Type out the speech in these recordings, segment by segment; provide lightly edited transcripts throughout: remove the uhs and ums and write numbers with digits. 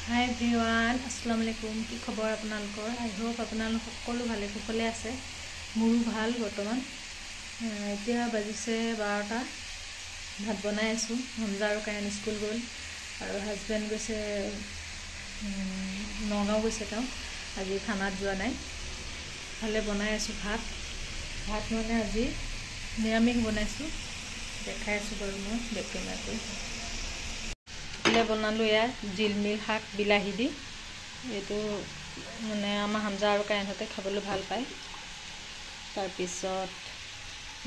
Hi everyone, Assalamualaikum. কি খবৰ আপোনালোকৰ? I hope আপোনালোক সকলো ভালে কুশলে আছে। মোৰো ভাল বৰ্তমান। এতিয়া বাজিছে 12টা। ভাত বনাই আছো। হামজা আৰু কায়ন স্কুল গ'ল আৰু হাজবেণ্ড গৈছে নগাঁও গৈছে তেওঁ। আজি খানাত যোৱা নাই। ভালে বনাই আছো ভাত মানে আজি নিৰামিষ বনাইছো। দেখাই আছো বাৰু মই বেকেমাটো। বনালো ইয়াৰ জিলমিল শাক বিলাহী দি এইটো মানে আমাৰ হামজা আৰু কায়নহতে খাবলৈ ভাল পায়। তাৰ পিছত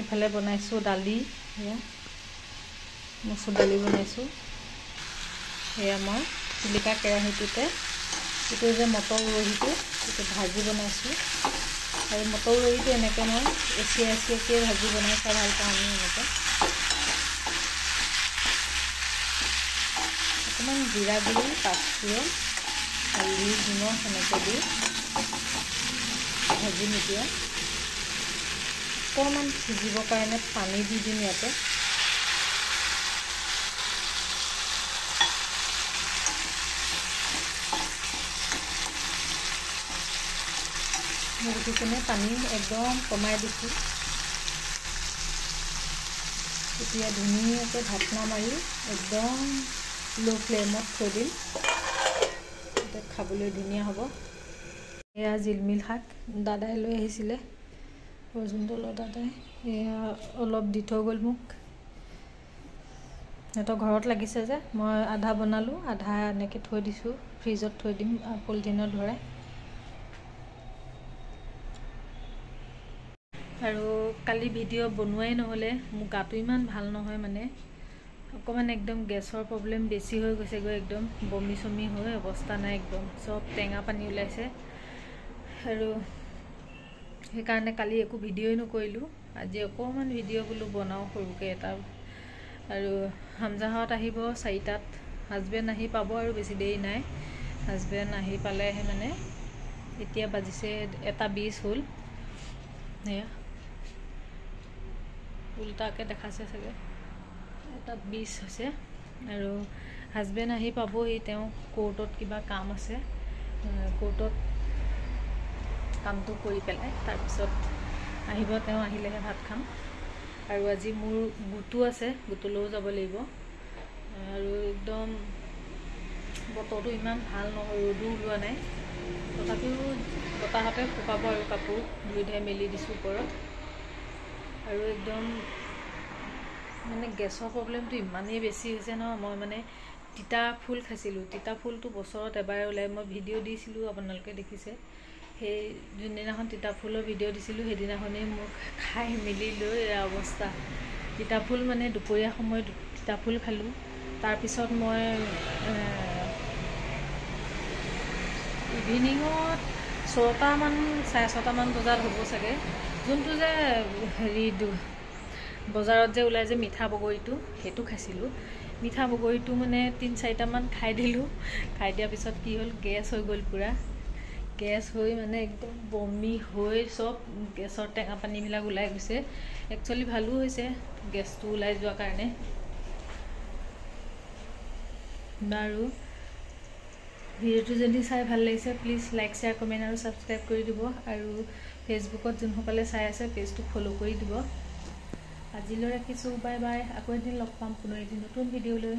ইফালে বনাইছো দালি, মচুৰ দালি বনাইছো। এয়া মই চিলিকা কেৰাহীটোতে এইটো যে মটৰ উৰহিটো এইটো ভাজি বনাইছো। আৰু মটৰ উৰহিটো এনেকৈ মই এচিয়াকে ভাজি বনাই খাই ভাল পাওঁ আমি এনেকৈ। অকণমান জিৰা গুড়ি, পাঁচফোৰণ, হালধি, নিমখ এনেকৈ দি ভাজি নিদিয়া অকণমান সিজিবৰ কাৰণে পানী দি দিম ইয়াতে। গতিকে পানী একদম কমাই দিছোঁ। এতিয়া ধুনীয়াকৈ ঢাকনা মাৰি একদম লো ফ্লেমত থৈ দিম। এতিয়া খাবলৈ ধুনীয়া হ'ব। এয়া জিলমিল শাক দাদাই লৈ আহিছিলে, পৰ্যন্তলৰ দাদাই। এয়া অলপ দি থৈ গ'ল মোক। সিহঁতৰ ঘৰত লাগিছে যে মই আধা বনালোঁ, আধা এনেকৈ থৈ দিছোঁ। ফ্ৰিজত থৈ দিম পলিথিনত ভৰাই। আৰু কালি ভিডিঅ' বনোৱাই নহ'লে, মোৰ গাটো ইমান ভাল নহয় মানে অকণমান একদম গেছৰ প্ৰব্লেম বেছি হৈ গৈছেগৈ। একদম বমি চমি হৈ অৱস্থা নাই, একদম চব টেঙা পানী ওলাইছে। আৰু সেইকাৰণে কালি একো ভিডিঅ'ই নকৰিলোঁ। আজি অকণমান ভিডিঅ' বোলো বনাওঁ সৰুকৈ এটা। আৰু হামজাহঁত আহিব 4টাত। হাজবেণ্ড আহি পাব আৰু বেছি দেৰি নাই। হাজবেণ্ড আহি পালেহে মানে এতিয়া বাজিছে 1:20 হ'ল। এয়া উল্টাকৈ দেখাইছে চাগে, 1:20 হৈছে। আৰু হাজবেণ্ড আহি পাবহি, তেওঁ কোৰ্টত কিবা কাম আছে। কোৰ্টত কামটো কৰি পেলাই তাৰপিছত আহিব। তেওঁ আহিলেহে ভাত খাম। আৰু আজি মোৰ গোটো আছে, গোটলৈও যাব লাগিব। আৰু একদম বতৰটো ইমান ভাল নহয়, ৰ'দো ওলোৱা নাই। তথাপিও বতাহতে শুকাব আৰু কাপোৰ ধুই ধুই মেলি দিছোঁ ওপৰত। আৰু একদম মানে গেছৰ প্ৰব্লেমটো ইমানেই বেছি হৈছে নহয়। মই মানে তিতা ফুল খাইছিলোঁ। তিতা ফুলটো বছৰত এবাৰ ওলাই, মই ভিডিঅ' দিছিলোঁ, আপোনালোকে দেখিছে। সেই যোনদিনাখন তিতা ফুলৰ ভিডিঅ' দিছিলোঁ সেইদিনাখনেই মোক খাই মেলি লৈ অৱস্থা। তিতা ফুল মানে দুপৰীয়া সময়ত তিতা ফুল খালোঁ। তাৰপিছত মই ইভিনিঙত 6টামান 6:30মান বজাত হ'ব চাগে, যোনটো যে হেৰি বজাৰত যে ওলাই যে মিঠা বগৰীটো, সেইটো খাইছিলোঁ। মিঠা বগৰীটো মানে 3-4টামান খাই দিলোঁ। খাই দিয়াৰ পিছত কি হ'ল, গেছ হৈ গ'ল পূৰা। গেছ হৈ মানে একদম বমি হৈ চব গেছৰ টেঙা পানীবিলাক ওলাই গৈছে। একচুৱেলি ভালো হৈছে গেছটো ওলাই যোৱাৰ কাৰণে। বাৰু ভিডিঅ'টো যদি চাই ভাল লাগিছে প্লিজ লাইক, শ্বেয়াৰ, কমেণ্ট আৰু ছাবস্ক্ৰাইব কৰি দিব। আৰু ফেচবুকত যোনসকলে চাই আছে পেজটো ফ'ল' কৰি দিব। আজিলৈ ৰাখিছোঁ, বাই বাই। আকৌ এদিন লগ পাম পুনৰ এদিন নতুন ভিডিঅ' লৈ।